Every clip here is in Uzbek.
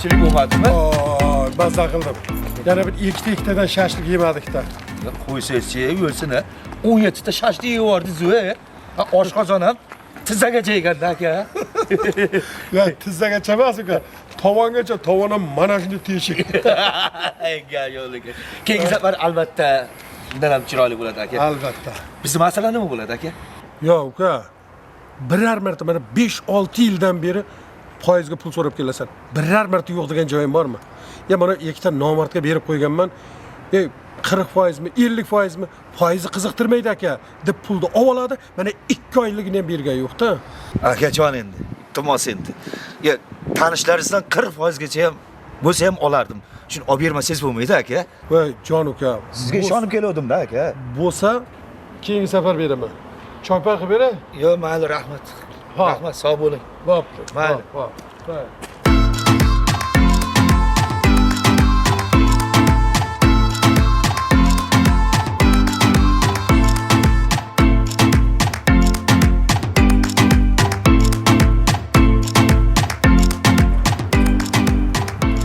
Kamchilik bo'lmadimi? Maza qildim. Yana bir ikkitadan shashlik yemadikda. Qo'ysangiz-chi, o'lsin-a. 17 ta shashlik yevordiz-ku. Oshqozon ham tizzagacha yeganda aka. Ya tizzagacha emas uka. Tovongacha, tovon ham mana shunday teshik. Yo'lga. Keyingi safar albatta bundan ham chiroyli bo'ladi aka. Albatta. Bizning masala nima bo'ladi aka? Yo'q uka. Biror marta mana 5-6 yildan beri foizga pul so'rab kelasan. Biror marta yo'q degan joyim bormi? Ya mana ikkita nomardga berib qo'yganman. 40% mi, 50% mi? Foizi qiziqtirmaydi aka. Deb pulni oladi. Mana 2 oyligini ham bergan yo'q-da. Akajon endi, iltimos endi. Ya tanishlaringizdan 40% gacha ham bo'lsa ham olardim. Shuni olib bermasangiz bo'lmaydi aka. Voy jon uka. Sizga ishonib kelgandim-da aka. Bo'lsa keyingi safar beraman. Choypay qilib beray? Yo'q, mayli, rahmat. Rahmat, sog' bo'ling. Bo'pti. Mayli.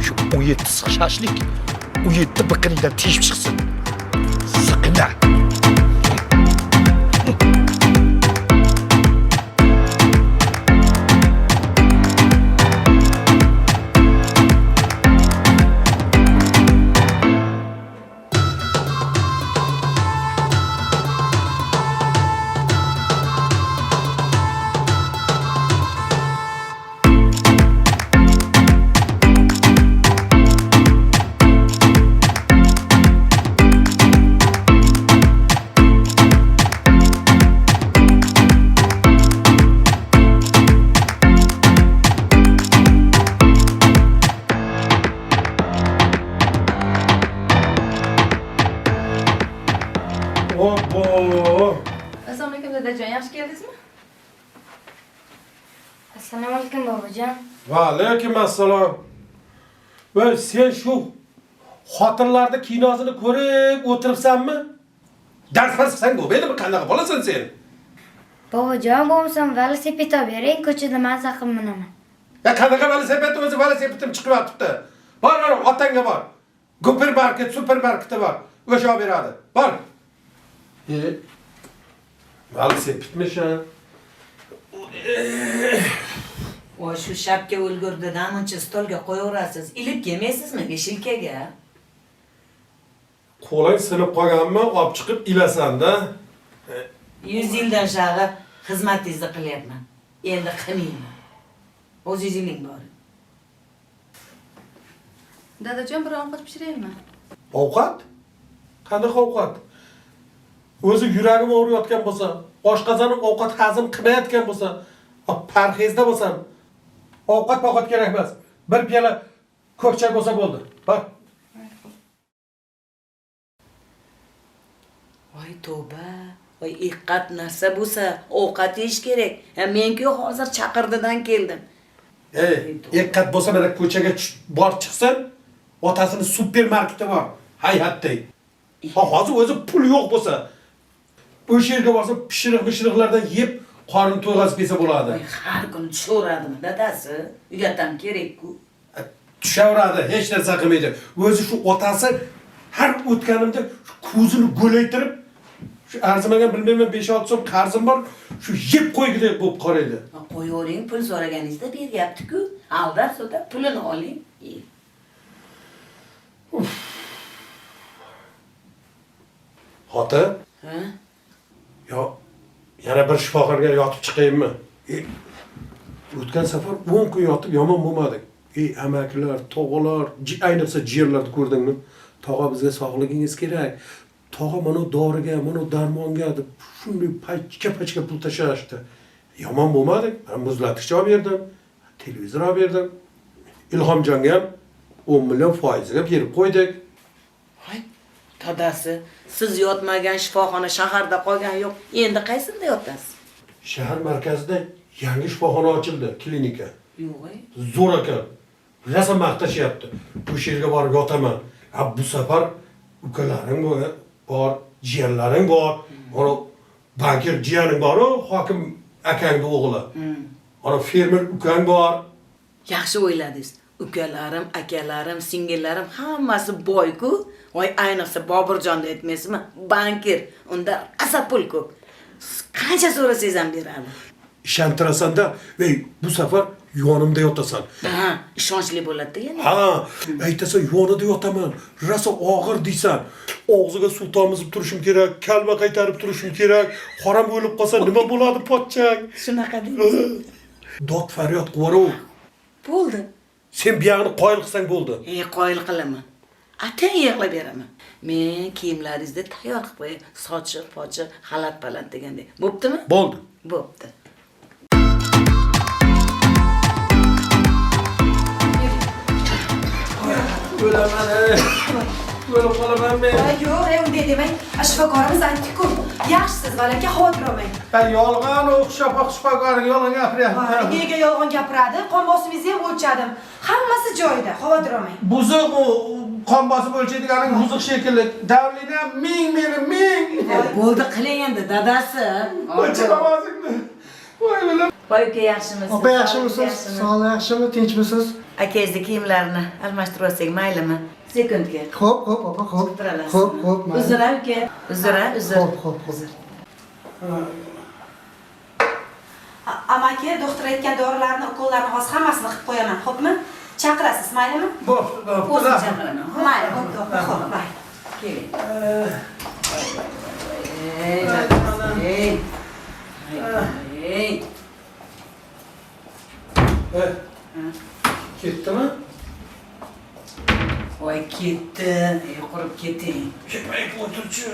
Shu 17 shashlik 17 biqiningdan teshib chiqsin. Siqinda. Assalomu alaykum dadajon, yaxshi keldingizmi? Assalomu alaykum bobojon. Va alaykum assalom. Voy sen shu xotinlarning kinosini ko'rib o'tiribsanmi? Darsdan chiqsang bo'lmaydimi? Qanaqa bo'lasan sen? Bobojon, bo'lmasam velosiped olib bering, ko'chada maza qilib minaman. Ya qanaqa velosiped o'zi velosipedim chiqib yotibdi. Bor, otangga bor. Supermarketi bor. O'sha olib beradi. Bor. Velosipedmiş ha. Voy, shu shapka ulgurdidan muncha stolga qo'yaverasiz. Ilib kelmaysizmi shilkaga? Qo'ling sinib qolganmi? Olib chiqib ilasan-da. 100 yildan shag'i xizmatingizni qilyapman. Endi qilmayman. O'zingiz iling bor. Dadajon, bir ovqat pishiraymi? Ovqat? Qanaqa ovqat? O'zi yuragim og'riyotgan bo'lsa, oshqozonim ovqat hazm qilmayotgan bo'lsa, parhezda bo'lsam, ovqat kerak emas. Bir piyola ko'kchak bo'lsa bo'ldi. Bor. Voy tavba. Voy iqqat narsa bo'lsa, ovqat yeyish kerak. Men-ku hozir chaqirdidan keldim. Iqqat bo'lsa mana ko'chaga bor chiqsin, otasini supermarketi bor. Hayhatday. Hozir o'zi pul yo'q bo'lsa, o'sha yerga borsa pishiriqlardan yeb, qorni to'yg'azib yesa bo'ladi. Har kuni tushaveradimi dadasi? Uyatam kerak-ku. Tushaveradi, hech narsa qilmaydi. O'zi shu otasi har o'tganimda ko'zini go'laytirib, shu arzimagan bilmayman 5-6 so'm qarzim bor, shu yeb qo'ygidek bo'lib qaraydi. Qo'yavering, pul so'raganingizda beryapti-ku. Alda-so'da pulini oling. Xotin? Ha? Yo, yana bir shifoxonaga yotib chiqaymi? O'tgan safar 10 kun yotib yomon bo'lmadik. Amakilar, tog'alar, ayniqsa jiyanlarni ko'rdingmi? Tog'a bizga sog'ligingiz kerak. Tog'a mana doriga, mana darmonga deb shunday pachka pul tashashdi. Yomon bo'lmadik. Men muzlatgich olib berdim, televizor olib berdim. Ilhomjonga ham 10 million foiziga berib qo'ydik. Voy, dadasi, siz yotmagan shifoxona shaharda qolgan yo'q. Endi qaysinda yotasiz? Shahar markazida yangi shifoxona ochildi, klinika. Yo'q. Zo'r ekan. Rosa maqtashyapti. O'sha yerga borib yotaman. Bu safar ukalaring bor, jiyanlaring bor. Mana bankir jiyaning bor, hokim akangning o'g'li. Ana fermer ukang bor. Yaxshi o'yladingiz. ukalarim, akalarim, singillarim hammasi boy-ku. Voy ayniqsa Boburjonni aytmaysizmi? Bankir. Unda asa pul ko'p. Qancha so'rasangiz ham beradi. Ishontirasan-da, "Ey, bu safar yonimda yotasan." Ha, ishonchli bo'ladi yana. Ha, aytasan yonida yotaman. Rosa og'ir deysan. Og'ziga suv tomizib turishim kerak, kalma qaytarib turishim kerak. Harom o'lib qolsa nima bo'ladi pochchang? Shunaqa deysiz. Dod faryod qilaver. Bo'ldi. Sen buyog'ini qoyil qilsang bo'ldi. Qoyil qilaman. Ata yig'lab beraman. Men kiyimlaringizni tayyor qilib qo'yay. Sochiq, pochiq, xalat-palat degandek. Bo'ptimi? Bo'ldi. Bo'pti. O'laman. O'lib qolaman men. Yo'q, unday demang. Shifokorimiz aytdi-ku. Yaxshisiz, valaka, xavotir olmang. Ben yolg'on o'xshab shifokorga yolg'on gapiryapman. Nega yolg'on gapiradi? Qon bosimingizni ham o'lchadim. Hammasi joyida, xavotir olmang. Buzuq u qon bosib o'lchaydiganing buzuq shekilli. Davlina ming meni ming. Bo'ldi qiling endi dadasi. O'lchab ovozingni. Voy bilan. Voy uka yaxshimisiz? Opa yaxshimisiz? Sog'lik yaxshimi? Tinchmisiz? Akangizni kiyimlarini almashtirib olsak maylimi? Sekundga. Xo'p, opa, xo'p. Xo'p, mayli. Uzra uka. Uzr. Xo'p. Amaki, doktor aytgan dorilarni, ukollarni hozir hammasini qilib qo'yaman, xo'pmi? Chaqirasiz, maylimi? O'zim chaqiraman. Mayli, doktor, xo'p, mayli. Keling. Ketdimi? Voy ketdi. Qurib keting. Ketmay o'tirchi.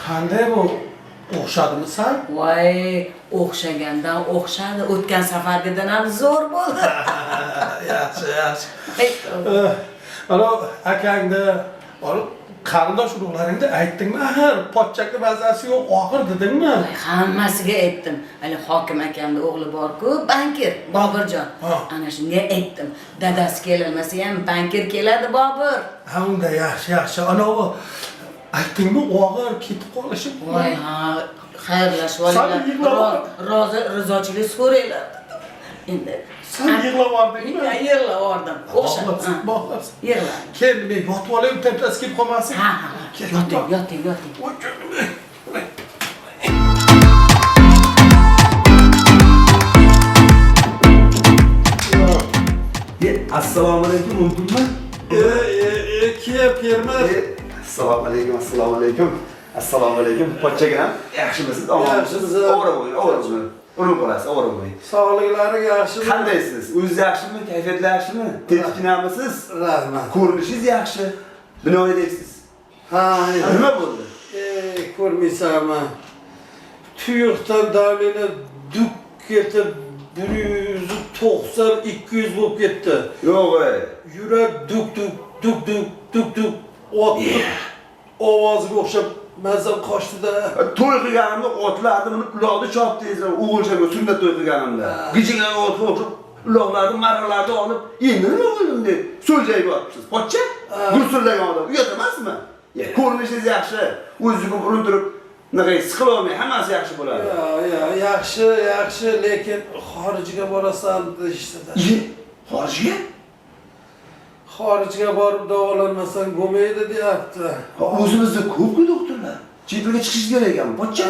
Qanday bu? O'xshadimi san? Voy, o'xshagandan o'xshadi. O'tgan safargidan ham zo'r bo'ldi. Yaxshi. Ana akangda olib qarindosh urug'laringda aytdingmi? Axir pochchakni mazasi yo'q, og'ir dedingmi? Hammasiga aytdim. Hali hokim akamning o'g'li bor-ku, bankir, Boburjon. Ana shunga aytdim. Dadasi kelolmasa ham bankir keladi Bobur. Ha, unda yaxshi. Ana u aytdingmi, og'ir ketib qolishi. Voy, ha, xayrlashib olinglar. Rizochilik so'raylar. Endi Sen yig'lavordingmi? Yig'lavordim. O'xshab. Yig'la. Kel, men yotib olay, tepasi kelib qolmasin. Ha. Yoting. Assalomu alaykum, mumkinmi? Kep, Permaz. Assalomu alaykum. Assalomu alaykum. Pochchagan, yaxshimisiz? Omonmisiz? O'g'ri bo'ling. Urib qolasiz, o'g'ri bo'ling. Sog'liklari yaxshimi? Qandaysiz? O'zingiz yaxshimi? Kayfiyatlar yaxshimi? Tinchlikmisiz? Rahmat. Ko'rinishingiz yaxshi. Binoydaysiz. Ha, nima bo'ldi? Ko'rmaysanmi? Tuyuqdan davlini duk ketib 190 200 bo'lib ketdi. Yo'q, Yurak duk. Otdi. Ovoziga o'xshab mazam qochdi-da. To'y qilganimda otlarni uni uloqni chopdingiz, o'g'ilchaga sunnat to'y qilganimda. Gijiga otga o'xshab uloqlarni, marralarni olib, endi nima bo'ldim deb so'ljaga yotibsiz. Pochcha? Gursullagan odam. Uyat emasmi? Ko'rinishingiz yaxshi. O'zingizni urinib turib, naqay siqilolmay, hammasi yaxshi bo'ladi. Yaxshi, lekin xorijga borasan deyishdi-da. Xorijga? Xorijga borib davolanmasang bo'lmaydi deyapti. O'zimizda ko'p-ku doktorlar. Chet elga chiqish kerak ekan, pochcha.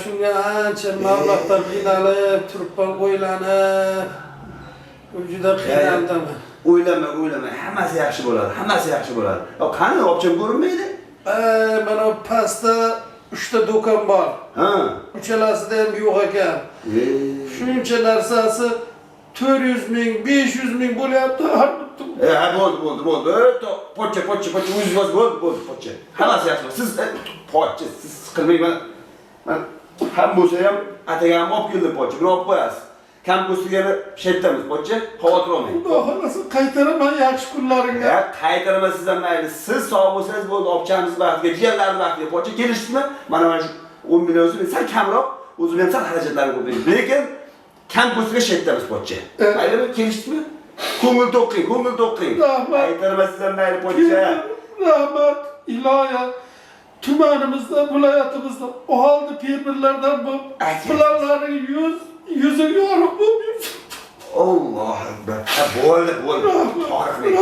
Shunga ancha mablag'dan qiynalib, turibman o'ylanib. Juda qiynaldim. O'ylama, hammasi yaxshi bo'ladi. Qani, opcham ko'rinmaydi? Mana pastda 3 ta do'kon bor. Ha. Uchalasida ham yo'q ekan. Shuncha narsasi 400 ming, 500 ming bo'lyapti. Bo'ldi. Pochcha, o'zingiz bo'ldi, pochcha. Hammasi yaxshi. Siz pochcha, siz qilmayman. Men ham bo'lsa ham atagam olib keldim pochcha, bir olib qo'yasiz. Kam bo'lsa-gani shetdamiz pochcha, xavotir olmang. Xudo xolasa qaytaraman yaxshi kunlaringga. Qaytaraman sizdan mayli. Siz sog' bo'lsangiz bo'ldi, opchamiz vaqtiga, jiyanlarimiz vaqtiga pochcha kelishdimi? Mana shu 10 million so'm sal kamroq, o'zim ham sal xarajatlarni ko'paydi. Lekin kam bo'lsa shetdamiz pochcha. Maylimi, kelishdimi? Ko'ngil to'qing. Qaytaraman sizdan mayli pochcha. Rahmat, iloya. Tumanimizda, viloyatimizda oldi fermerlardan bu planlarning yüzü yorug' bo'lib Allohu akbar. Bo'ldi.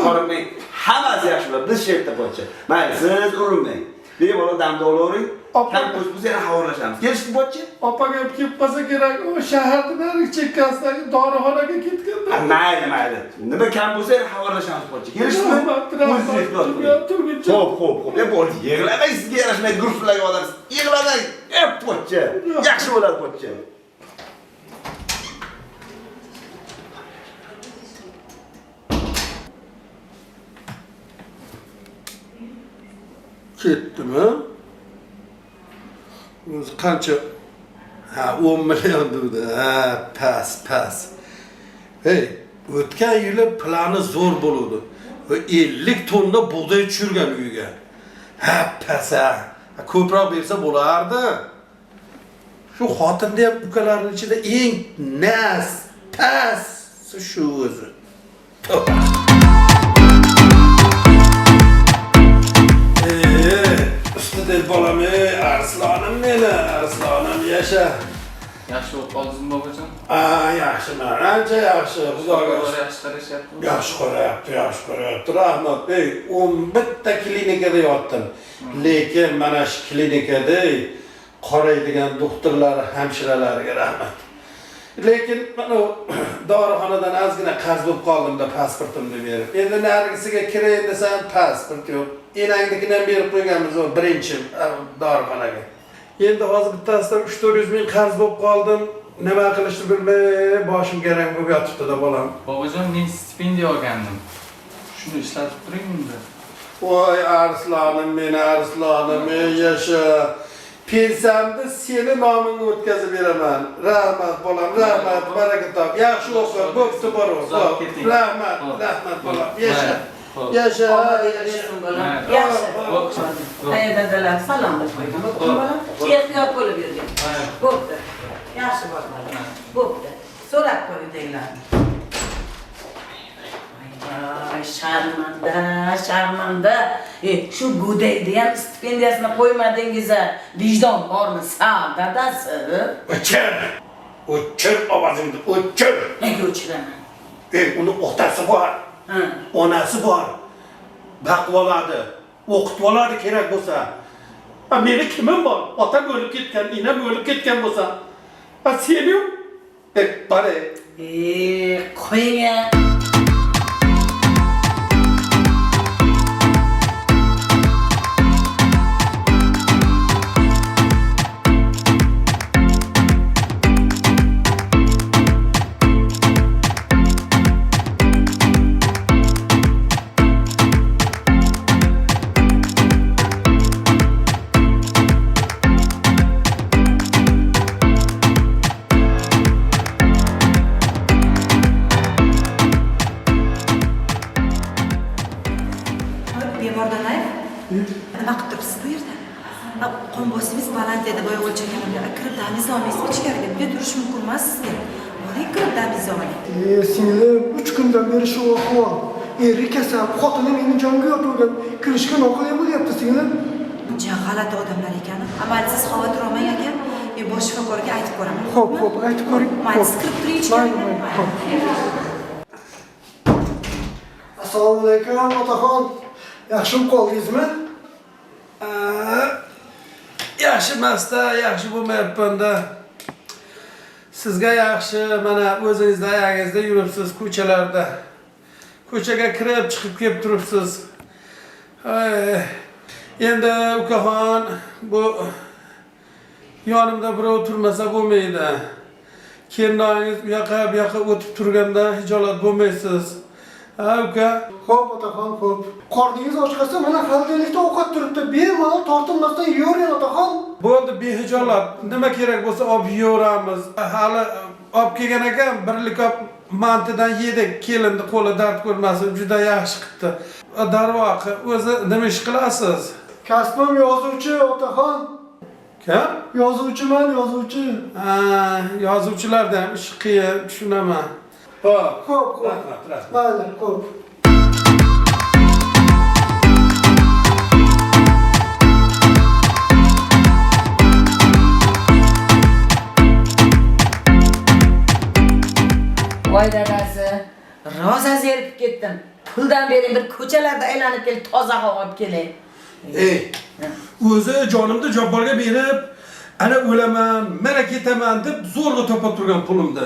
Qo'rqmang. Hammasi yaxshi bo'ladi. Biz sherda pochcha. Mayli, siz urinmang. Bemalol damda olavering. Kampus biz yana xabarlashamiz. Kelishdik pochcha? Opaga kelib qolsa kerak, u shaharda nari chekkasidagi dorixonaga ketganda. Mayli. Nima kam bo'lsa yana xabarlashamiz pochcha. Kelishdikmi? Xo'p. Bo'ldi. Yig'lamang, sizga yarashmaydi gursulagan odamsiz. Yig'lamang. Pochcha. Yaxshi bo'ladi pochcha. Ketdimi? O'zi qancha? 10 million dedi. Pas. Hey, o'tgan yili plani zo'r bo'ldi. 50 tonna bug'doy tushirgan uyga. Pasa. Ko'proq bersa bo'lardi. Shu xotinda ham ukalarning ichida eng pas shu o'zi. Ustida bolam, arslonim meni, arslonim yasha. Yaxshi bo'lib qoldingizmi bobojon? Yaxshiman, ancha yaxshi, xudoga Yaxshi qarayapti. yaxshi ko'ryapti. Rahmat, 11 ta klinikada yotdim. Lekin mana shu klinikada qaraydigan doktorlar, hamshiralarga rahmat. Lekin mana dorixonadan ozgina qarz bo'lib qoldimda pasportimni berib. Endi nargisiga kiray desam pasport yo'q. Enangnikini ham berib qo'yganmiz o birinchi dorixonaga. Endi hozir bittasidan 3-400 ming qarz bo'lib qoldim. Nima qilishni bilmay, boshim garang bo'lib yotibdi-da bolam. Bobojon, men stipendiya olgandim. Shuni ishlatib turing unda. Voy arslonim, meni arslonim, yasha. Pensiyamni seni nomingga o'tkazib beraman. Rahmat bolam, rahmat, baraka top. Yaxshi o'qi, bo'pti bor o'qi. Rahmat bolam. Yasha. Yaxshi. Dadalar salom deb qo'ygan. Bolam, ehtiyot bo'lib yurgan. Bo'pti. Yaxshi bo'ldi. Bo'pti. So'rab qo'yinglar. Ay, sharmanda. Shu go'dayni ham stipendiyasini qo'ymadingiz. Vijdon bormi, dadasi? O'chir ovozingni, o'chir. Nega o'chiraman? Uni otasi bor. Onasi bor. Baqib oladi, o'qitib oladi kerak bo'lsa. Meni kimim bor? Otam o'lib ketgan, inam o'lib ketgan bo'lsa. Seni bare. Qo'ying. Nima qilib turibsiz bu yerda? Qon bosimingiz baland edi, boya o'lchaganimda. Kirib damizni olmaysizmi ichkariga? Bunday turish mumkin emas sizga. Boring kirib damizni oling. Singlim 3 kundan beri shu ahvol. Eri kasal, xotini meni jonga yotirgan. Kirishga noqulay bo'lyapti singlim. Buncha g'alati odamlar ekan. Amalsiz xavotir olmang aka. Bosh shifokorga aytib ko'raman. Xo'p, aytib ko'ring. Mayli, kirib turing ichkariga. Assalomu alaykum, otaxon. Yaxshimi qoldingizmi? Yaxshi emas-da, yaxshi bo'lmayapman-da. Sizga yaxshi, mana o'zingizda ayog'ingizda yuribsiz ko'chalarda. Ko'chaga kirib chiqib kelib turibsiz. Endi ukaxon, bu yonimda birov turmasa bo'lmaydi. Kelinoyingiz bu yoqqa o'tib turganda hijolat bo'lmaysiz. Uka. Xo'p, otaxon, xo'p. Qorningiz ochqasa, mana xaldalikda ovqat turibdi. Bemalol tortinmasdan yeyavering, otaxon. Bo'ldi, behijolat. Nima kerak bo'lsa olib yeyaveramiz. Hali olib kelgan ekan, birlik olib mantidan yedik. Kelinni qo'li dard ko'rmasin, juda yaxshi qildi. Darvoqe, o'zi nima ish qilasiz? Kasbim yozuvchi, otaxon. Kim? Yozuvchiman, yozuvchi. Yozuvchilarda ham ish qiyin, tushunaman. Xo'p. Rahmat. Mayli, xo'p. Voy dadasi. zerikib ketdim. Puldan bering bir ko'chalarda aylanib kelib toza havo olib kelay. Ey, o'zi jonimni jabborga berib, ana o'laman, mana ketaman deb zo'rg'a topib turgan pulimda.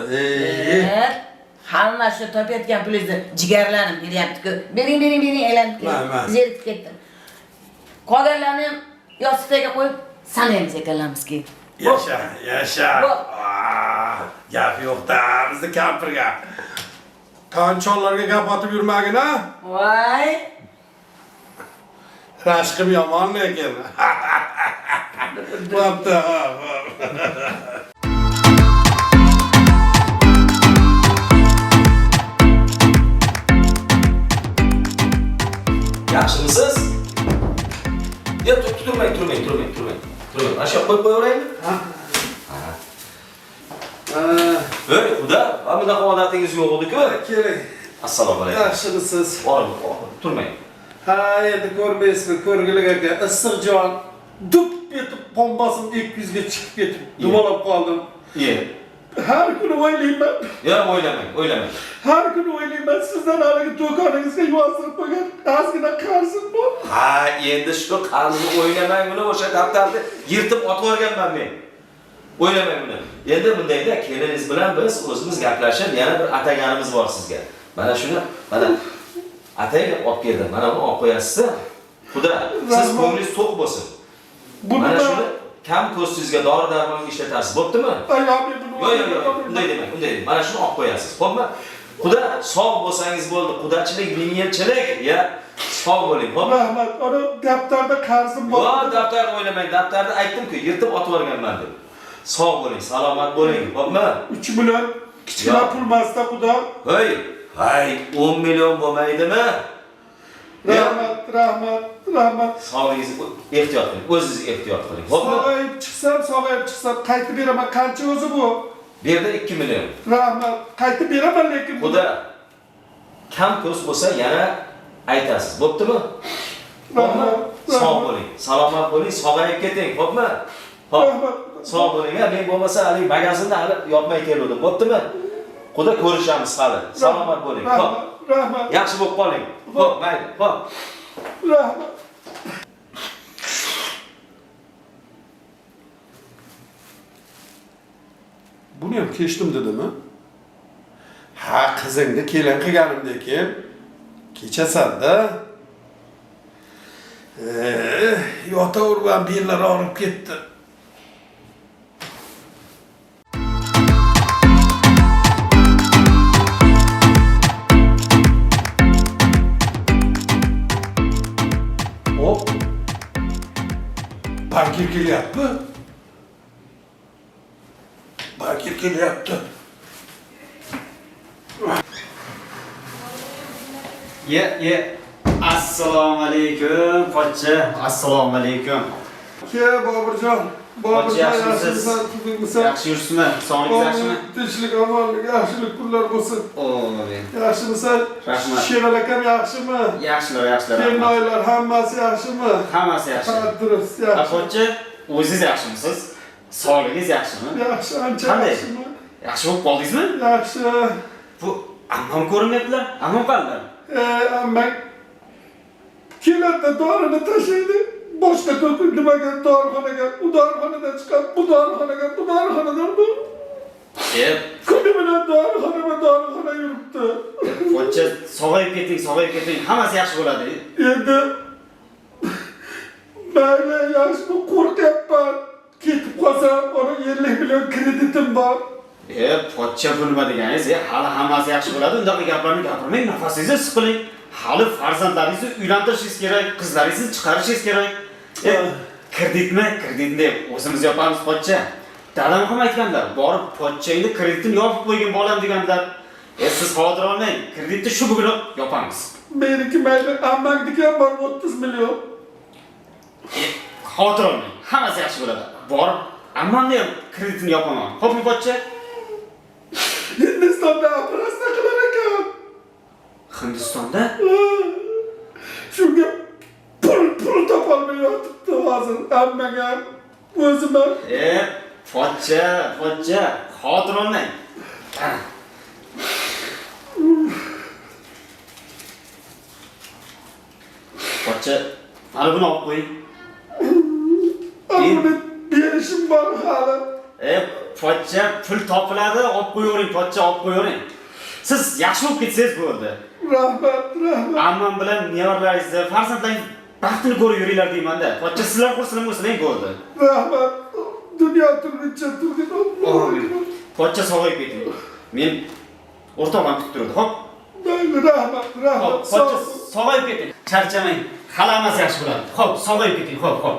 Hamma shu topayotgan pulingizni jigarlarim beryapti-ku. Bering aylanib kelib. Zerikib ketdim. Qolganlarni ham yostiqga qo'yib sanaymiz ekanlamizki. Yasha. Gap yo'q-da, bizni kampirga. Qanchonlarga gap otib yurmagin, ha? Voy. Rashqim yomon lekin. Bo'pti. Yaxshimisiz? Ya turmang. Mana shu qo'yib qo'yaveraymi? Voy, xudo, mana bunaqa odatingiz yo'q edi-ku. Keling. Assalomu alaykum. Yaxshimisiz? Turmang. Ha, endi ko'rmaysizmi, ko'rgilik aka, issiq jon dup etib bombasim 200 ga chiqib ketib, dumalab qoldim. Har kuni o'ylayman. O'ylamang. Har kuni o'ylayman, sizdan haligi do'koningizga yozdirib qo'ygan ozgina qarzim bor. Ha, endi shu qarzni o'ylamang, buni o'sha daftarni yirtib otib o'rganman men. O'ylamang buni. Endi bundayda keliningiz bilan biz o'zimiz gaplashib, yana bir ataganimiz bor sizga. Mana shuni, mana atayga olib keldim. Mana buni olib qo'yasiz. Xudo, siz ko'nglingiz to'q bo'lsin. Mana shuni kam ko'zsizga dori-darmonga ishlatasiz, bo'ptimi? Yo'q, unday demang. Mana shuni olib qo'yasiz. Xo'pmi? Xudo sog' bo'lsangiz bo'ldi. Xudochilik, miniyatchilik, ya sog' bo'ling, xo'pmi? Rahmat, ona daftarda qarzim bor. Yo'q, daftarni o'ylamang. Daftarni aytdim-ku, yirtib otib o'rganman deb. Sog' bo'ling, salomat bo'ling, xo'pmi? 3 million kichkina pul emasda, xudo. Hay, 10 million bo'lmaydimi? Rahmat. Sog'lig'ingizni ehtiyot qiling, o'zingiz ehtiyot qiling. Xo'pmi? Sog'ayib chiqsam, qaytib beraman. Qancha o'zi bu? Bu yerda 2 million. Rahmat, qaytib beraman lekin. Xudo kam ko'z bo'lsa yana aytasiz, bo'ptimi? Xo'pmi? Sog' bo'ling, salomat bo'ling, sog'ayib keting, xo'pmi? Xo'p. Sog' bo'ling, men bo'lmasa hali magazinda hali yopmay keldim, bo'ptimi? Xudo ko'rishamiz hali. Salomat bo'ling. Xo'p. Rahmat. Yaxshi bo'lib qoling. Xo'p, mayli. Xo'p. Rahmat. Buni ham kechdim dedimi? Ha, qizingni kelin qilganimdan keyin kechasan-da. Yotavergan bellar og'rib ketdi. Hop. Bankir kelyapti. Assalomu alaykum, pochcha. Assalomu alaykum. Boburjon, yaxshimisan, tuzukmisan? Yaxshi yuribsizmi? Sog'ligingiz yaxshimi? Tinchlik, omonlik, yaxshilik kunlar bo'lsin. Amin. Yaxshimisan? Rahmat. Sherali akam yaxshimi? Yaxshilar. Kelinoylar hammasi yaxshimi? Hammasi yaxshi. Ha, durust, yaxshi. Pochcha, o'zingiz yaxshimisiz? Sog'ligingiz yaxshimi? Yaxshi, ancha Qanday? yaxshimi? Yaxshi bo'lib qoldingizmi? Yaxshi. Bu ammam ko'rinmayaptilar. Ammam qanday? Ammang keladi, dorini tashlaydi. Boshqa nimaga dorixonaga, u dorixonadan chiqib, bu dorixonadan bu. Kuni bilan dorixona yuribdi. Pochcha, sog'ayib keting. Hammasi yaxshi bo'ladi. Endi mayli, yaxshi, qo'rqyapman. Ketib qolsam, ona 50 million kreditim bor. Pochcha bu nima deganingiz? Hali hammasi yaxshi bo'ladi. Undaqa gaplarni gapirmang, nafasingizni siqiling. Hali farzandlaringizni uylantirishingiz kerak, qizlaringizni chiqarishingiz kerak. Kreditni o'zimiz yopamiz, pochcha. Dadam ham aytganlar, borib pochchangni kreditini yopib qo'ygin bolam deganlar. Siz xavotir olmang, kreditni shu bugun yopamiz. Meniki mayli, ammangniki ham bor 30 million. Xavotir olmang, hammasi yaxshi bo'ladi. Borib ammamni ham kreditini yopaman. Xo'pmi, pochcha? Hindistonda operatsiya qilar ekan. Hindistonda? Shunga pul topolmay yotibdi hozir. Ammang ham, o'zim ham. Pochcha, xavotir olmang. Pochcha, hali buni olib qo'ying. Buni berishim bor hali. Pochcha pul topiladi, olib qo'yavering, pochcha olib qo'yavering. Siz yaxshi bo'lib ketsangiz bo'ldi. Rahmat. Ammam bilan nevaralaringizni, farzandlaringiz baxtini ko'rib yuringlar deyman-da. Pochcha sizlar xursand bo'lsanglar bo'ldi. Rahmat. Dunyo turlicha turdi. Pochcha sog'ayib keting. Men o'rtog'im kutib turdi, xo'p? Rahmat. Pochcha sog'ayib keting. Charchamang. Hali hammasi yaxshi bo'ladi. Xo'p, sog'ayib keting, xo'p.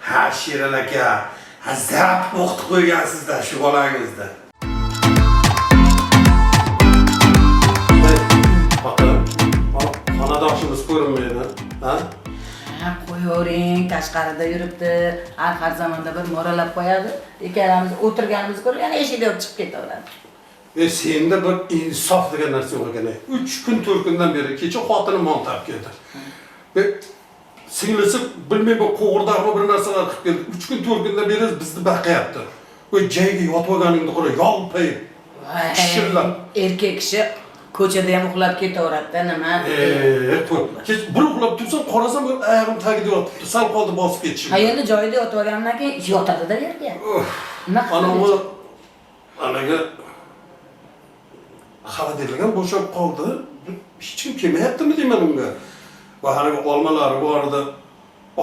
Ha, Shirin aka, zap o'qitib qo'ygansizda shu bolangizni. Xonadoshimiz ko'rinmaydi, ha? Qo'yavering, tashqarida yuribdi. Har zamonda bir mo'ralab qo'yadi. Ikkalamiz o'tirganimiz ko'rib, yana eshikdan o'tib chiqib ketaveradi. Senda bir insof degan narsa yo'q ekan. 3 kun 4 kundan beri kecha xotinim montab keldi. Singlisi bilmayman qo'g'irdarmi bir narsalar qilib keldi. 3 kun 4 kundan beri bizni baqayapti. O'y joyiga yotib olganingni qo'la yolpayib. Kishirlar. Erkak kishi ko'chada ham uxlab ketaveradi-da, nima? Kech bir uxlab tursam, qarasam ayog'im tagida yotibdi. Sal qoldi bosib ketishim. Ha, endi joyida yotib olgandan keyin yotadi-da yerga. Nima qiladi? Anaga xaridilgan bo'shab qoldi. Hech kim kelmayaptimi deyman unga. Va hali olmalari bor edi.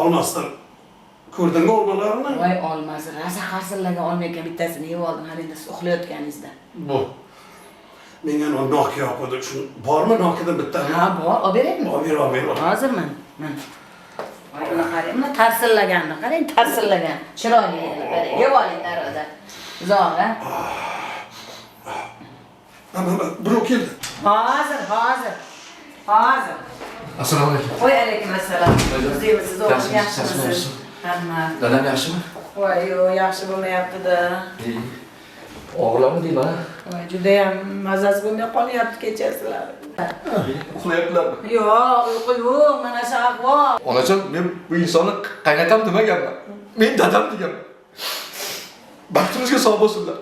Olmasdan ko'rdingmi olmalarini? Voy olmasi, rasa qarsillagan olmaykan bittasini yeb oldim hali endi uxlayotganingizda. Bu. Menga Nokia yoqdi. Shu bormi Nokiadan bitta? Ha, bor. Olib beraymi? Olib ber. Hozirman. Voy, uni qarang, mana tarsillaganni qarang, tarsillagan. Chiroyli qarang. Yeb oling darvoza. Uzoq, ha? Birov keldi. Hozir. Assalomu alaykum. Voy, alaykum assalom. Siz o'g'lim yaxshimisiz? Hamma. Dadam yaxshimi? Voy, yo'q, yaxshi bo'lmayapti-da. Og'irlarmi deyman? Voy, juda ham mazasi bo'lmay qolyapti kechasilar. Uxlayaptilarmi? Yo'q, uyqu yo'q, mana shu ahvol. Onajon, men bu insonni qaynatam demaganman. Men dadam deganman. Baxtimizga sog' bo'lsinlar.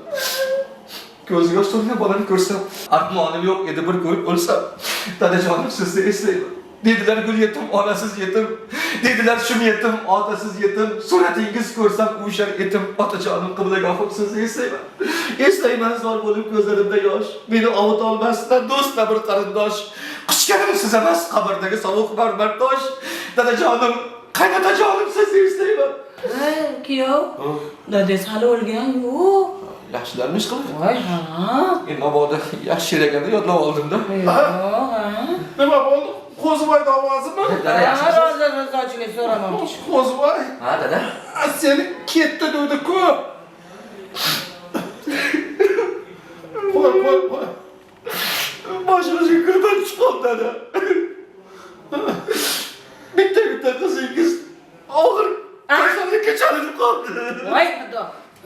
Ko'ziga yosh to'lgan bolani ko'rsam, armonim yo'q edi, bir ko'rib o'lsam, dadajonim sizni eslayman. Dedilar gul yetim, onasiz yetim. Dedilar shum yetim, otasiz yetim. Suratingiz ko'rsam o'sha yetim, otajonim qiblagohim sizni eslayman. Eslayman zor bo'lib ko'zlarimda yosh. Meni ovut olmasdan do'stna bir qarindosh. Quchganim siz emas, qabrdagi sovuq marmardosh. Dadajonim, qaynatajonim sizni eslayman. Kuyov. Dadasi hali o'lgan yo'q. Yaxshilarni ish qiladi. Voy, ha. Endi mabodo yaxshi ekanida yodlab oldim-da. Nima bo'ldi? Qo'ziboyning ovozimi? Rozichilik so'ramoqchi. Qo'ziboy. Ha, dada. Seni ketdi dedi-ku. Qo'y. Boshimizga kulban chiqdi, dada. Bitta qizingiz og'ir kasallikka chalinib qoldi.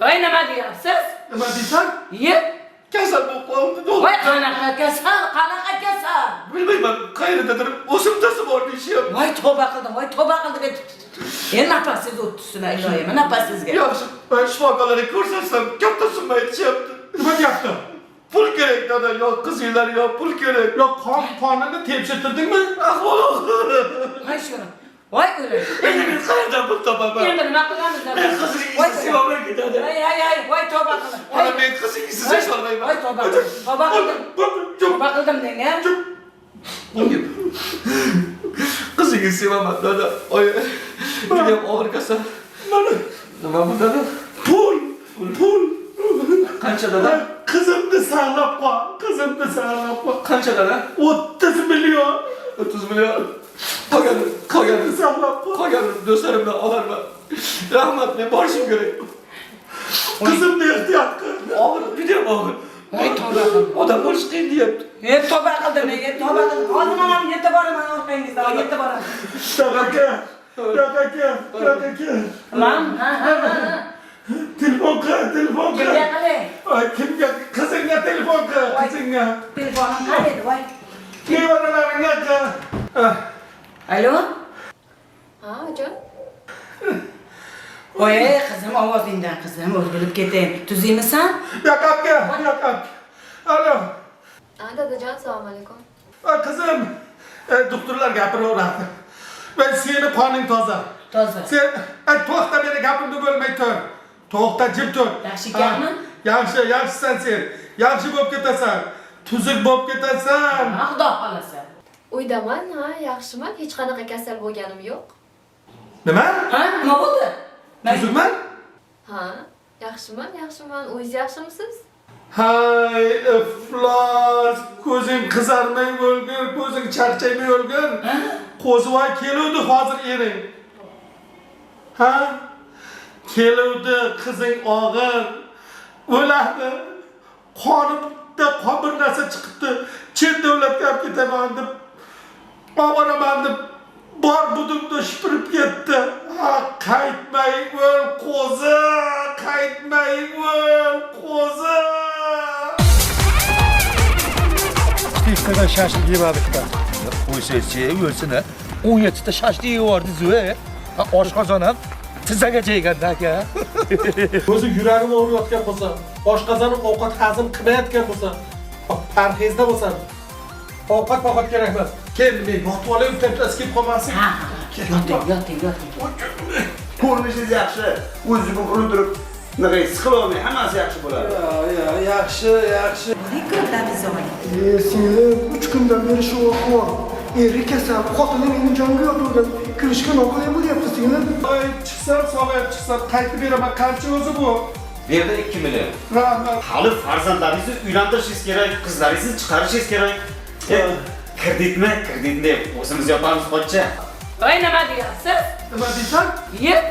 Voy, nima deyapsiz? Nima deysan? Kasal bo'lib qoldi. Voy, qanaqa kasal? Bilmayman, qayerdadir o'simtasi bor deyishyapti. Voy, tavba qildim. Endi nafasingiz o'tsin, iloyim, nafasingizga. Yaxshi, men shifokorlarga ko'rsatsam, katta summa aytishyapti. Nima deyapti? Pul kerak, dada, yo qizinglar, yo pul kerak. Yo qonini tepshirtirdingmi? Ahvol og'ir. Voy, shuni. Voy, o'lay. Endi men qayerdan pul topaman? Endi nima qilamiz? Men qizingizni sevaman ketadi. Voy, tavba qildim. Ona men qizingizni sesholmayman. Voy, tavba qildim. Tavba qildim menga. Qizingizni sevaman, dada. Oy, juda ham og'ir kasal. Nima bu, dada? Pul. Qancha, dada? Qizimni saqlab qol. Qancha, dada? 30 million. 30 million. Qolganini saqlab qol. Qolganini do'stlarimdan olarman. Rahmat, men borishim kerak. Qizimni ehtiyot qil. Og'ir, juda ham og'ir. Voy, tavba qildim. Odam bo'lish qiyin deyapti. Tavba qildim. Hozir mana yetib boraman orqangizdan, yetib boraman. Yo'q aka. Ha. Telefon qil. Kimga qiling? Kimga? Qizingga telefon qil. Qizingga. Telefonim qayerda, voy? Nevaralaringga qil. Alo? Ha, jon. Oy, qizim, ovozingdan qizim, o'rgilib ketayin. Tuzingmisan? Yoqab. Alo. Dadajon, assalomu alaykum. Qizim, doktorlar gapiraveradi. Ben seni qoning toza. Toza. Sen to'xta, meni gapimni bo'lmay tur. To'xta, jim tur. Yaxshi gapmi? Yaxshisan sen. Yaxshi bo'lib ketasan. Tuzuk bo'lib ketasan. Xudo xolasa. Uydaman, ha, yaxshiman. Hech qanaqa kasal bo'lganim yo'q. Nima? Ha, nima bo'ldi? Tuzukman? Ha, yaxshiman. O'zingiz yaxshimisiz? Hay, iflos. Ko'zing qizarmay o'lgur, ko'zing charchaymay o'lgur. Qo'zivoy keluvdi hozir ering. Ha? Keluvdi qizing og'ir. O'ladi. Qonimda qon bir narsa chiqibdi. Chet davlatga olib ketaman deb, oboraman deb bor budimda shipirib ketdi. Ha, qaytmay o'l qo'zi, qaytmay o'l qo'zi. Ikkita shashlik yemadikda. Qo'ysa-chi, o'lsin ha. 17 ta shashlik yevordi zo'e. Oshqozon ham tizagacha yeganda aka. O'zi yuragini o'rayotgan bo'lsa, oshqozoni ovqat hazm qilmayotgan bo'lsa, parhezda bo'lsan, ovqat kerak emas. Kel, men yotib olay, utantas kelib qolmasin. Ha, yoting. Ko'rinishingiz yaxshi. O'zingizni urinib turib, naqay siqilolmay, hammasi yaxshi bo'ladi. Yaxshi. Ko'rdan oling. Singlim 3 kundan beri shu ahvol. Eri kasal, xotini meni jonga yotuvdim. Kirishga noqulay bo'lyapti singlim. Ay, chiqsam, sog'ayib chiqsam, qaytib beraman. Qancha o'zi bu? Bu yerda 2 million. Rahmat. Hali farzandlaringizni uylantirishingiz kerak, qizlaringizni chiqarishingiz kerak. Kreditni deb o'zimiz yopamiz qo'ycha. Voy, nima deyapsiz? Nima deysan? Yeb.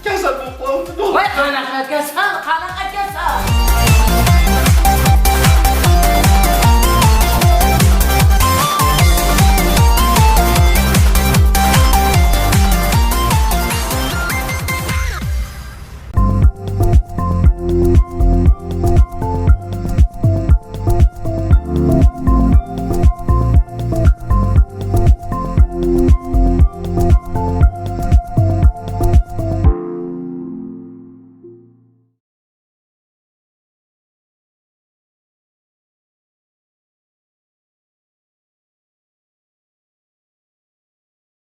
Kasal bo'lib qoldi. Voy, qanaqa kasal?